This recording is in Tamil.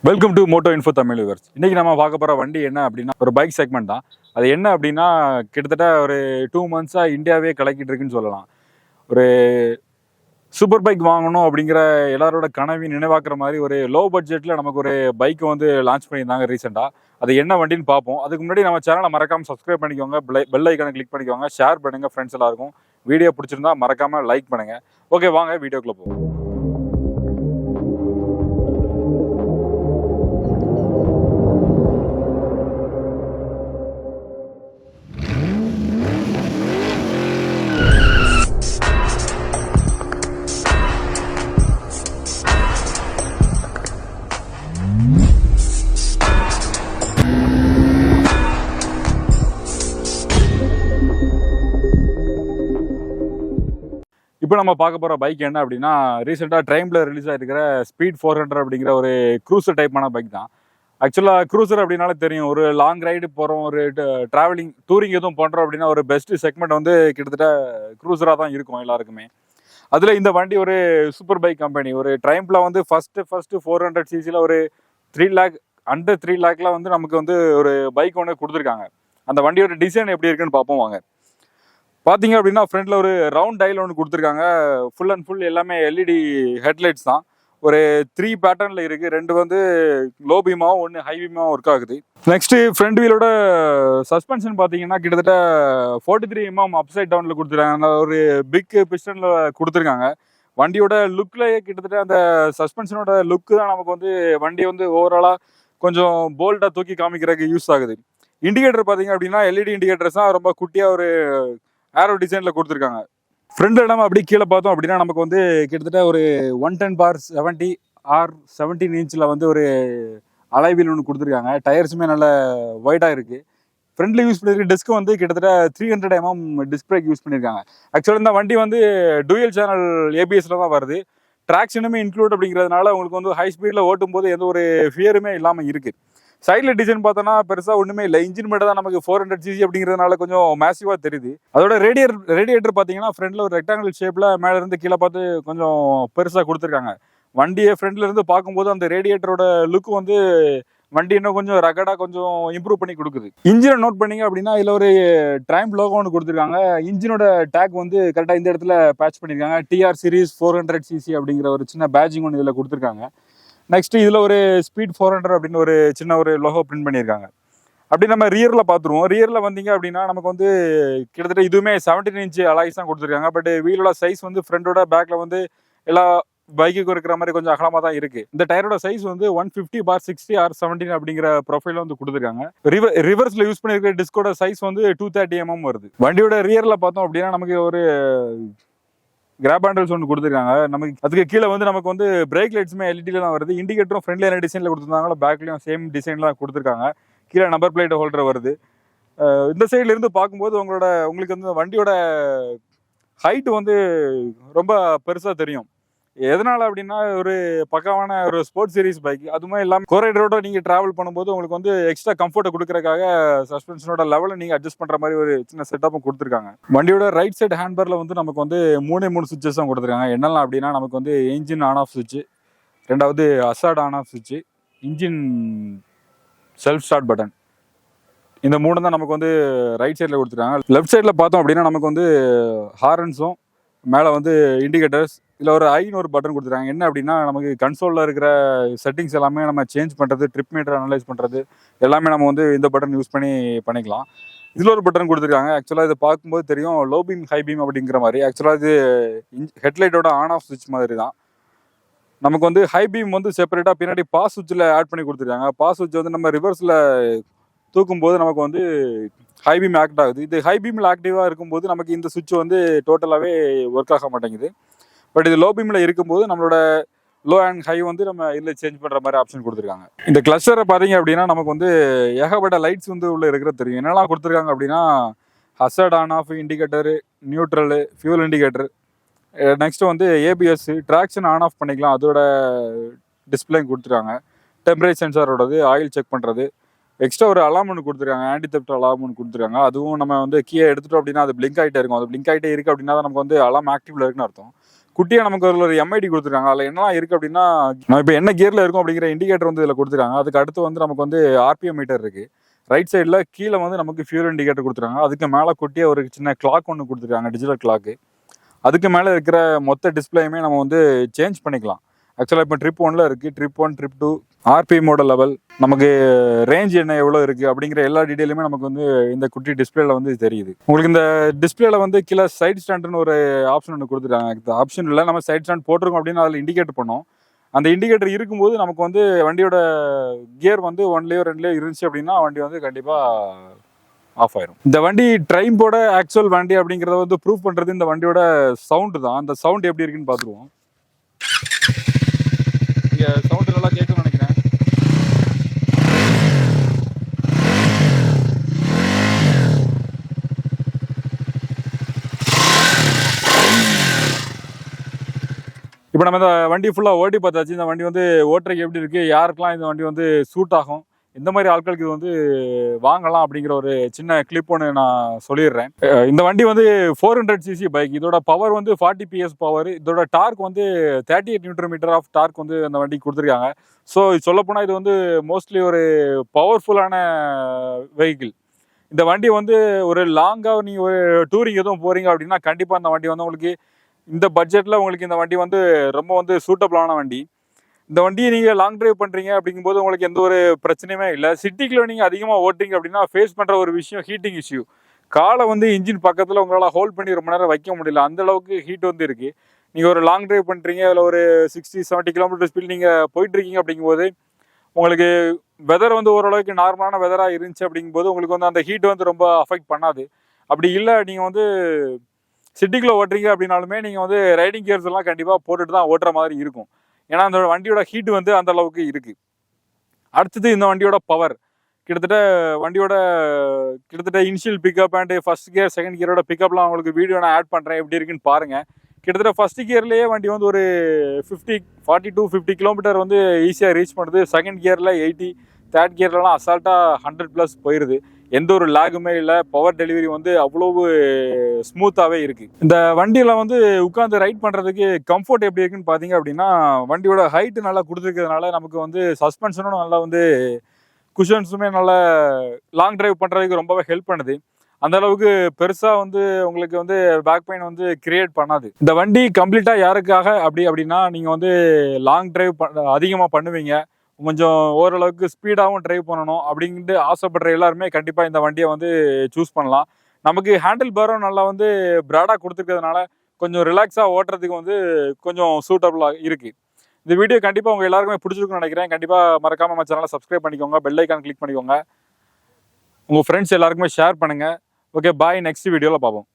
Welcome to Moto Info Tamil viewers. இன்னைக்கு நம்ம பார்க்க போகிற வண்டி என்ன அப்படின்னா ஒரு பைக் செக்மெண்ட் தான். அது என்ன அப்படின்னா கிட்டத்தட்ட ஒரு 2 months இந்தியாவே கலக்கிட்டு இருக்குன்னு சொல்லலாம். ஒரு சூப்பர் பைக் வாங்கணும் அப்படிங்கிற எல்லாரோட கனவையும் நினைவாக்குற மாதிரி ஒரு லோ பட்ஜெட்டில் நமக்கு ஒரு பைக் வந்து லான்ச் பண்ணியிருந்தாங்க ரீசெண்டாக. அது என்ன வண்டின்னு பார்ப்போம். அதுக்கு முன்னாடி நம்ம சேனலை மறக்காமல் சப்ஸ்கிரைப் பண்ணிக்கோங்க, பெல் ஐக்கானை கிளிக் பண்ணிக்கோங்க, ஷேர் பண்ணுங்கள் ஃப்ரெண்ட்ஸ் எல்லாருக்கும். வீடியோ பிடிச்சிருந்தா மறக்காமல் லைக் பண்ணுங்கள். ஓகே, வாங்க வீடியோக்குள்ளே போவோம். இப்போ நம்ம பார்க்க போகிற பைக் என்ன அப்படின்னா ரீசெண்டாக ட்ரைமில் ரிலீஸ் ஆகிருக்கிற ஸ்பீட் 400 அப்படிங்கிற ஒரு க்ரூசர் டைப்பான பைக் தான். ஆக்சுவலாக க்ரூசர் அப்படின்னாலே தெரியும், ஒரு லாங் ரைடு போகிறோம், ஒரு ட்ராவலிங் டூரிங் எதுவும் பண்ணுறோம் அப்படின்னா ஒரு பெஸ்ட் செக்மெண்ட் வந்து கிட்டத்தட்ட க்ரூசராக தான் இருக்கும் எல்லாருக்குமே. அதில் இந்த வண்டி ஒரு சூப்பர் பைக் கம்பெனி ஒரு ட்ரைம்பில் வந்து ஃபஸ்ட்டு 400 cc ஒரு 3 lakh அண்டர் 3 lakhல வந்து நமக்கு வந்து ஒரு பைக் ஒன்று கொடுத்துருக்காங்க. அந்த வண்டியோட டிசைன் எப்படி இருக்குன்னு பார்ப்போம் வாங்க. பார்த்தீங்க அப்படின்னா ஃப்ரண்ட்டில் ஒரு ரவுண்ட் டைல் ஒன்று கொடுத்துருக்காங்க. ஃபுல் அண்ட் ஃபுல் எல்லாமே எல்இடி ஹெட்லைட்ஸ் தான். ஒரு 3 பேட்டர்னில் இருக்குது. 2 வந்து லோ பீமாவும் 1 ஹை பீமாவும் ஒர்க் ஆகுது. நெக்ஸ்ட்டு ஃப்ரண்ட் வீலோட சஸ்பென்ஷன் பார்த்தீங்கன்னா கிட்டத்தட்ட 43 mm அப்சைட் டவுனில் கொடுத்துருக்காங்க. ஒரு பிக் பிஸ்டனில் கொடுத்துருக்காங்க. வண்டியோட லுக்லேயே கிட்டத்தட்ட அந்த சஸ்பென்ஷனோட லுக்கு தான் நமக்கு வந்து வண்டியை வந்து ஓவராலாக கொஞ்சம் போல்டாக தூக்கி காமிக்கிறதுக்கு யூஸ் ஆகுது. இண்டிகேட்டர் பார்த்தீங்க அப்படின்னா எல்இடி இண்டிகேட்டர்ஸ் தான் ரொம்ப குட்டியாக ஒரு ஏரோ டிசைனில் கொடுத்துருக்காங்க. ஃப்ரண்ட்டில் நம்ம அப்படி கீழே பார்த்தோம் அப்படின்னா நமக்கு வந்து கிட்டத்தட்ட ஒரு 110/70 or 17 inch வந்து ஒரு அலைவீல் ஒன்று கொடுத்துருக்காங்க. டயர்ஸுமே நல்ல ஒயிட்டாக இருக்குது. ஃப்ரண்ட்டில் யூஸ் பண்ணியிருக்க டிஸ்க் வந்து கிட்டத்தட்ட 300 mm டிஸ்க் பிரேக் யூஸ் பண்ணியிருக்காங்க. ஆக்சுவலாக இந்த வண்டி வந்து டூயல் சேனல் ஏபிஎஸ்ல தான் வருது. ட்ராக்ஷனுமே இன்க்ளூட் அப்படிங்கிறதுனால உங்களுக்கு வந்து ஹை ஸ்பீடில் ஓட்டும் போது எந்த ஒரு ஃபியருமே இல்லாமல் இருக்குது. சைடில் டிசைன் பார்த்தோன்னா பெருசாக ஒன்றுமே இல்லை. இன்ஜின் மட்டும் தான் நமக்கு 400 cc அப்படிங்கிறதுனால கொஞ்சம் மேசிவாக தெரியுது. அதோட ரேடியேட்டர் பார்த்தீங்கன்னா ஃப்ரண்ட்டில் ஒரு ரெக்டாங்கிள் ஷேப்பில் மேலே இருந்து கீழே பார்த்து கொஞ்சம் பெருசாக கொடுத்துருக்காங்க. வண்டியை ஃப்ரண்ட்ல இருந்து பார்க்கும்போது அந்த ரேடியேட்டரோட லுக் வந்து வண்டி இன்னும் கொஞ்சம் ரகடாக கொஞ்சம் இம்ப்ரூவ் பண்ணி கொடுக்குது. இன்ஜினை நோட் பண்ணிங்க அப்படின்னா இதில் ஒரு ட்ரைம் லோகோ ஒன்று கொடுத்துருக்காங்க. இன்ஜினோட டேக் வந்து கரெக்டாக இந்த இடத்துல பேட்ச் பண்ணியிருக்காங்க. டிஆர் சீரிஸ் 400 cc அப்படிங்கிற ஒரு சின்ன பேட்சிங் ஒன்று இதில் கொடுத்துருக்காங்க. நெக்ஸ்ட் இதில் ஒரு ஸ்பீட் 400 அப்படின்னு ஒரு சின்ன ஒரு லோகோ பிரிண்ட் பண்ணியிருக்காங்க. அப்படி நம்ம ரியரில் பார்த்துருவோம். ரியரில் வந்தீங்க அப்படின்னா நமக்கு வந்து கிட்டத்தட்ட இதுவுமே 17 inch அலாய்ஸ் தான் கொடுத்துருக்காங்க. பட் வீலோட சைஸ் வந்து ஃப்ரண்டோட பேக்கில் வந்து எல்லா பைக்குக்கு இருக்கிற மாதிரி கொஞ்சம் அகலமாக தான் இருக்குது. இந்த டயரோட சைஸ் வந்து 150/60 or 17 அப்படிங்கிற ப்ரொஃபைல் வந்து கொடுத்துருக்காங்க. ரிவர்ஸில் யூஸ் பண்ணியிருக்கிற டிஸ்கோட சைஸ் வந்து 230 mm வருது. வண்டியோட ரியரில் பார்த்தோம் அப்படின்னா நமக்கு ஒரு கிராப் ஹேண்டல்ஸ் ஒன்று கொடுத்துருக்காங்க. நமக்கு அதுக்கு கீழே வந்து நமக்கு வந்து பிரேக் லைட்ஸுமே எல்இடியில் தான் வருது. இண்டிகேட்டரும் ஃப்ரண்ட்ல என்ன டிசைனில் கொடுத்துருந்தாங்களோ பேக்லேயும் சேம் டிசைனில் தான் கொடுத்துருக்காங்க. கீழே நம்பர் பிளேட் ஹோல்டர் வருது. இந்த சைட்ல இருந்து பார்க்கும்போது உங்களுக்கு வந்து வண்டியோட ஹைட் வந்து ரொம்ப பெருசாக தெரியும். எதனால அப்படின்னா ஒரு பக்காவான ஒரு ஸ்போர்ட்ஸ் சீரிஸ் பைக், அதுவுமே இல்லாமல் கோரைடரோட நீங்கள் ட்ராவல் பண்ணும்போது உங்களுக்கு வந்து எக்ஸ்ட்ரா கம்ஃபர்ட்டை கொடுக்கறதுக்காக சஸ்பென்ஷனோட லெவலை நீங்கள் அட்ஜஸ்ட் பண்ணுற மாதிரி ஒரு சின்ன செட்டப்பும் கொடுத்துருக்காங்க. வண்டியோட ரைட் சைடு ஹேண்ட்பாரில் வந்து நமக்கு வந்து 3 சுவிட்சஸ் தான் கொடுத்துருக்காங்க. என்னெல்லாம் அப்படின்னா நமக்கு வந்து இன்ஜின் ஆன் ஆஃப் சுவிட்சு, 2வது அசாட் ஆன் ஆஃப் சுவிட்சு, இன்ஜின் செல்ஃப் ஸ்டார்ட் பட்டன். இந்த 3 தான் நமக்கு வந்து ரைட் சைடில் கொடுத்துருக்காங்க. லெஃப்ட் சைடில் பார்த்தோம் அப்படின்னா நமக்கு வந்து ஹாரன்ஸும் மேலே வந்து இண்டிகேட்டர்ஸ், இதில் ஒரு ஐன்னு ஒரு பட்டன் கொடுத்துருக்காங்க. என்ன அப்படின்னா நமக்கு கன்சோலில் இருக்கிற செட்டிங்ஸ் எல்லாமே நம்ம சேஞ்ச் பண்ணுறது, ட்ரிப் மீட்டர் அனலைஸ் பண்ணுறது எல்லாமே நம்ம வந்து இந்த பட்டன் யூஸ் பண்ணிக்கலாம். இதில் ஒரு பட்டன் கொடுத்துருக்காங்க. ஆக்சுவலாக இதை பார்க்கும்போது தெரியும் லோ பீம் ஹை பீம் அப்படிங்கிற மாதிரி. ஆக்சுவலாக இது ஹெட்லைட்டோட ஆன் ஆஃப் சுவிட்ச் மாதிரி தான். நமக்கு வந்து ஹை பீம் வந்து செப்பரேட்டாக பின்னாடி பாஸ் சுவிட்சில் ஆட் பண்ணி கொடுத்துருக்காங்க. பாஸ் சுவிட்ச் வந்து நம்ம ரிவர்ஸில் தூக்கும்போது நமக்கு வந்து ஹை பீம் ஆக்ட் ஆகுது. இது ஹை பீமில் ஆக்டிவாக இருக்கும்போது நமக்கு இந்த சுவிட்ச் வந்து டோட்டலாகவே ஒர்க் ஆக மாட்டேங்குது. பட் இது லோ பீமில் இருக்கும்போது நம்மளோட லோ அண்ட் ஹை வந்து நம்ம இதில் சேஞ்ச் பண்ணுற மாதிரி ஆப்ஷன் கொடுத்துருக்காங்க. இந்த கிளஸ்டரை பார்த்தீங்க அப்படின்னா நமக்கு வந்து ஏகப்பட்ட லைட்ஸ் வந்து உள்ளே இருக்கிறது தெரியும். என்னெல்லாம் கொடுத்துருக்காங்க அப்படின்னா hazard on off indicator, neutral, fuel indicator, next வந்து ஏபிஎஸ், ட்ராக்ஷன் ஆன் ஆஃப் பண்ணிக்கலாம், அதோட டிஸ்பிளே கொடுத்துருக்காங்க. டெம்பரேச்சர் சென்சாரோடது, ஆயில் செக் பண்ணுறது, எக்ஸ்ட்ரா ஒரு அலாம் ஒன்று கொடுத்துருக்காங்க, ஆன்டி தெஃப்ட் அலாம் ஒன்று கொடுத்துருக்காங்க. அதுவும் நம்ம வந்து கீயை எடுத்துட்டோம் அப்படின்னா அது பிளிங்க் ஆகிட்டே இருக்கும். அது பிளிங்க் ஆகிட்டே இருக்குது அப்படின்னா நமக்கு வந்து அலாம் ஆக்டிவ்ல இருக்குன்னு அர்த்தம். குட்டியாக நமக்கு அதில் ஒரு எம்ஐடி கொடுத்துருக்காங்க. அதில் என்னலாம் இருக்குது அப்படின்னா, நம்ம இப்போ என்ன கியரில் இருக்கும் அப்படிங்கிற இண்டிகேட்டர் வந்து இதில் கொடுத்துருக்காங்க. அதுக்கு அடுத்து வந்து நமக்கு வந்து ஆர்பிஎம் மீட்டர் இருக்குது. ரைட் சைடில் கீழே வந்து நமக்கு ஃபியூல் இண்டிகேட்டர் கொடுத்துருக்காங்க. அதுக்கு மேலே குட்டியாக ஒரு சின்ன கிளாக் ஒன்று கொடுத்துருக்காங்க, டிஜிட்டல் கிளாக்கு. அதுக்கு மேலே இருக்கிற மொத்த டிஸ்பிளேயுமே நம்ம வந்து சேஞ்ச் பண்ணிக்கலாம். ஆக்சுவலாக இப்போ ட்ரிப் 1 இருக்குது, ட்ரிப் 1, ட்ரிப் 2, ஆர்பிஎம்மோட லெவல், நமக்கு ரேஞ்ச் என்ன எவ்வளோ இருக்குது அப்படிங்கிற எல்லா டீட்டெயிலுமே நமக்கு வந்து இந்த குட்டி டிஸ்பிளேல வந்து தெரியுது. உங்களுக்கு இந்த டிஸ்பிளேல வந்து கீழே சைட் ஸ்டாண்டுன்னு ஒரு ஆப்ஷன் ஒன்று கொடுத்துருக்காங்க. இந்த ஆப்ஷன் இல்லை, நம்ம சைட் ஸ்டாண்ட் போட்டிருக்கோம் அப்படின்னு அதில் இண்டிகேட் பண்ணோம். அந்த இண்டிகேட்டர் இருக்கும்போது நமக்கு வந்து வண்டியோட கியர் வந்து 1லேயோ 2லேயோ இருந்துச்சு அப்படின்னா வண்டி வந்து கண்டிப்பாக ஆஃப் ஆயிரும். இந்த வண்டி ட்ரைம்போட ஆக்சுவல் வண்டி அப்படிங்கிறத வந்து ப்ரூவ் பண்ணுறது இந்த வண்டியோட சவுண்டு தான். அந்த சவுண்ட் எப்படி இருக்குன்னு பார்த்துருவோம். இங்கே சவுண்டு நல்லா கேட்கும்னு நினைக்கிறேன். இப்போ நம்ம இந்த வண்டி ஃபுல்லாக ஓட்டி பார்த்தாச்சு. இந்த வண்டி வந்து ஓட்டுறதுக்கு எப்படி இருக்குது, யாருக்கெல்லாம் இந்த வண்டி வந்து சூட் ஆகும், இந்த மாதிரி ஆட்களுக்கு இது வந்து வாங்கலாம் அப்படிங்கிற ஒரு சின்ன கிளிப் ஒன்று நான் சொல்லிடுறேன். இந்த வண்டி வந்து 400cc பைக். இதோட பவர் வந்து 40 PS பவர். இதோட டார்க் வந்து 38 நியூட்டன் ஆஃப் டார்க் வந்து அந்த வண்டிக்கு கொடுத்துருக்காங்க. ஸோ சொல்லப்போனால் இது வந்து மோஸ்ட்லி ஒரு பவர்ஃபுல்லான வெஹிக்கிள். இந்த வண்டி வந்து ஒரு லாங்காக நீங்கள் ஒரு டூரிங் எதுவும் போகிறீங்க அப்படின்னா கண்டிப்பாக இந்த வண்டி வந்து உங்களுக்கு இந்த பட்ஜெட்டில் உங்களுக்கு இந்த வண்டி வந்து ரொம்ப வந்து சூட்டபிளான வண்டி. இந்த வண்டியை நீங்கள் லாங் டிரைவ் பண்ணுறீங்க அப்படிங்கும்போது உங்களுக்கு எந்த ஒரு பிரச்சனையுமே இல்லை. சிட்டிக்குள்ளே நீங்கள் அதிகமாக ஓட்டுறீங்க அப்படின்னா ஃபேஸ் பண்ணுற ஒரு விஷயம் ஹீட்டிங் இஷ்யூ. காலை வந்து இன்ஜின் பக்கத்தில் உங்களால் ஹோல்ட் பண்ணி ரொம்ப நேரம் வைக்க முடியல, அந்த அளவுக்கு ஹீட் வந்து இருக்குது. நீங்கள் ஒரு லாங் டிரைவ் பண்ணுறீங்க, அதில் ஒரு 60-70 கிலோமீட்டர் ஸ்பீட் நீங்கள் போயிட்டுருக்கீங்க அப்படிங்கும்போது உங்களுக்கு வெதர் வந்து ஓரளவுக்கு நார்மலான வெதராக இருந்துச்சு அப்படிங்கும்போது உங்களுக்கு வந்து அந்த ஹீட் வந்து ரொம்ப அஃபெக்ட் பண்ணாது. அப்படி இல்லை நீங்கள் வந்து சிட்டிக்குள்ளே ஓட்டுறீங்க அப்படின்னாலுமே நீங்கள் வந்து ரைடிங் கியர்ஸ் எல்லாம் கண்டிப்பாக போட்டுட்டு தான் ஓட்டுற மாதிரி இருக்கும். ஏன்னா அந்த வண்டியோட ஹீட் வந்து அந்த அளவுக்கு இருக்குது. அடுத்தது இந்த வண்டியோட பவர் கிட்டத்தட்ட initial pickup and first gear second கியரோட பிக்கப்லாம் உங்களுக்கு வீடியோ நான் ஆட் பண்ணுறேன், எப்படி இருக்குன்னு பாருங்கள். கிட்டத்தட்ட ஃபர்ஸ்ட் கியர்லேயே வண்டி வந்து ஒரு 40 to 50 கிலோமீட்டர் வந்து ஈஸியாக ரீச் பண்ணுது. செகண்ட் கியரில் 80, தேர்ட் கியர்லலாம் அசால்ட்டாக 100+ போயிடுது. எந்த ஒரு லேகுமே இல்லை. பவர் டெலிவரி வந்து அவ்வளவு ஸ்மூத்தாகவே இருக்குது. இந்த வண்டியில் வந்து உட்காந்து ரைட் பண்ணுறதுக்கு கம்ஃபர்ட் எப்படி இருக்குன்னு பார்த்தீங்க அப்படின்னா, வண்டியோட ஹைட்டு நல்லா கொடுத்துருக்கிறதுனால நமக்கு வந்து சஸ்பென்ஷனும் நல்லா வந்து குஷன்ஸுமே நல்லா லாங் டிரைவ் பண்ணுறதுக்கு ரொம்பவே ஹெல்ப் பண்ணுது. அந்த அளவுக்கு பெருசாக வந்து உங்களுக்கு வந்து பேக் பெயின் வந்து கிரியேட் பண்ணாது. இந்த வண்டி கம்ப்ளீட்டாக யாருக்காக அப்படின்னா நீங்கள் வந்து லாங் டிரைவ் அதிகமாக பண்ணுவீங்க, கொஞ்சம் ஓரளவுக்கு ஸ்பீடாகவும் ட்ரைவ் பண்ணணும் அப்படின்ட்டு ஆசைப்படுற எல்லாருமே கண்டிப்பாக இந்த வண்டியை வந்து சூஸ் பண்ணலாம். நமக்கு ஹேண்டில் பாரும் நல்லா வந்து ப்ராடாக கொடுத்துருக்கிறதுனால கொஞ்சம் ரிலாக்ஸாக ஓட்டுறதுக்கு வந்து கொஞ்சம் சூட்டபுளாக இருக்குது. இந்த வீடியோ கண்டிப்பாக உங்கள் எல்லாருக்குமே பிடிச்சிருக்குன்னு நினைக்கிறேன். கண்டிப்பாக மறக்காமல் நம்ம சேனலை சப்ஸ்கிரைப் பண்ணிக்கோங்க, பெல் ஐக்கான் கிளிக் பண்ணிக்கோங்க, உங்கள் ஃப்ரெண்ட்ஸ் எல்லாருக்குமே ஷேர் பண்ணுங்கள். ஓகே, பாய். நெக்ஸ்ட் வீடியோவில் பார்ப்போம்.